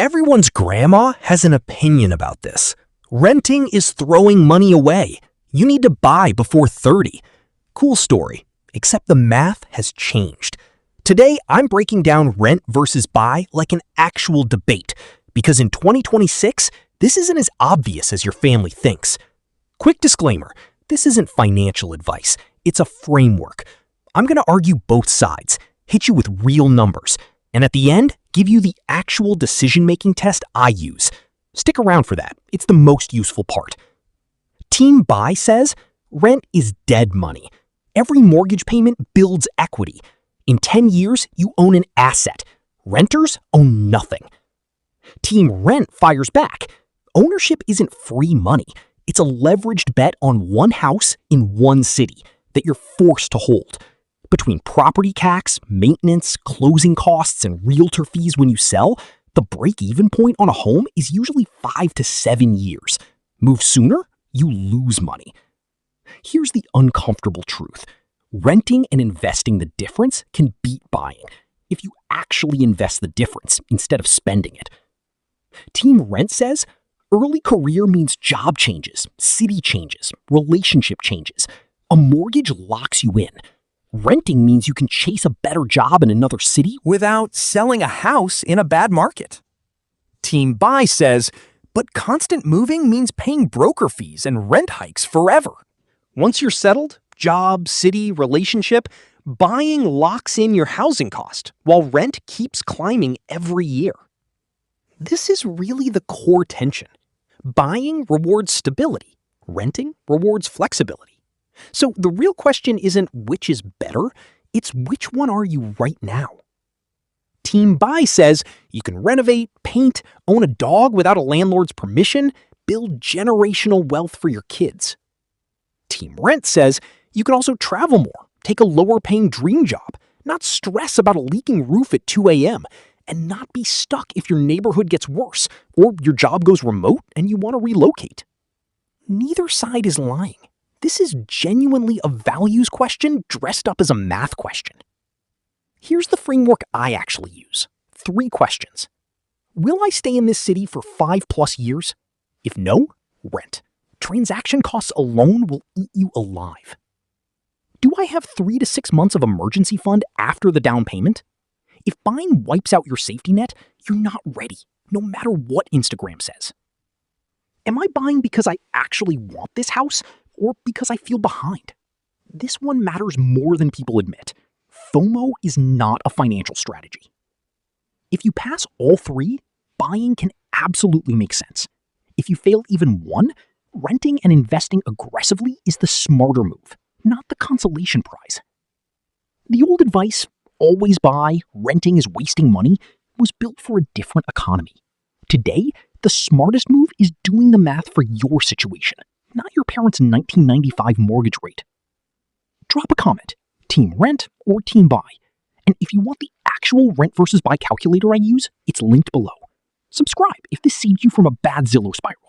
Everyone's grandma has an opinion about this. Renting is throwing money away. You need to buy before 30. Cool story, except the math has changed. Today, I'm breaking down rent versus buy like an actual debate, because in 2026, this isn't as obvious as your family thinks. Quick disclaimer, this isn't financial advice. It's a framework. I'm going to argue both sides, hit you with real numbers, and at the end, give you the actual decision-making test I use. Stick around for that. It's the most useful part. Team Buy says rent is dead money. Every mortgage payment builds equity. In 10 years, you own an asset. Renters own nothing. Team Rent fires back. Ownership isn't free money. It's a leveraged bet on one house in one city that you're forced to hold. Between property tax, maintenance, closing costs, and realtor fees when you sell, the break-even point on a home is usually 5 to 7 years. Move sooner, you lose money. Here's the uncomfortable truth. Renting and investing the difference can beat buying if you actually invest the difference instead of spending it. Team Rent says early career means job changes, city changes, relationship changes. A mortgage locks you in. Renting means you can chase a better job in another city without selling a house in a bad market. Team Buy says, but constant moving means paying broker fees and rent hikes forever. Once you're settled, job, city, relationship, buying locks in your housing cost, while rent keeps climbing every year. This is really the core tension. Buying rewards stability. Renting rewards flexibility. So the real question isn't which is better, it's which one are you right now? Team Buy says you can renovate, paint, own a dog without a landlord's permission, build generational wealth for your kids. Team Rent says you can also travel more, take a lower-paying dream job, not stress about a leaking roof at 2 a.m., and not be stuck if your neighborhood gets worse or your job goes remote and you want to relocate. Neither side is lying. This is genuinely a values question dressed up as a math question. Here's the framework I actually use. 3 questions. Will I stay in this city for 5+ years? If no, rent. Transaction costs alone will eat you alive. Do I have 3 to 6 months of emergency fund after the down payment? If buying wipes out your safety net, you're not ready, no matter what Instagram says. Am I buying because I actually want this house or because I feel behind? This one matters more than people admit. FOMO is not a financial strategy. If you pass all 3, buying can absolutely make sense. If you fail even one, renting and investing aggressively is the smarter move, not the consolation prize. The old advice, always buy, renting is wasting money, was built for a different economy. Today, the smartest move is doing the math for your situation, not your parents' 1995 mortgage rate. Drop a comment, Team Rent or Team Buy. And if you want the actual rent versus buy calculator I use, it's linked below. Subscribe if this saves you from a bad Zillow spiral.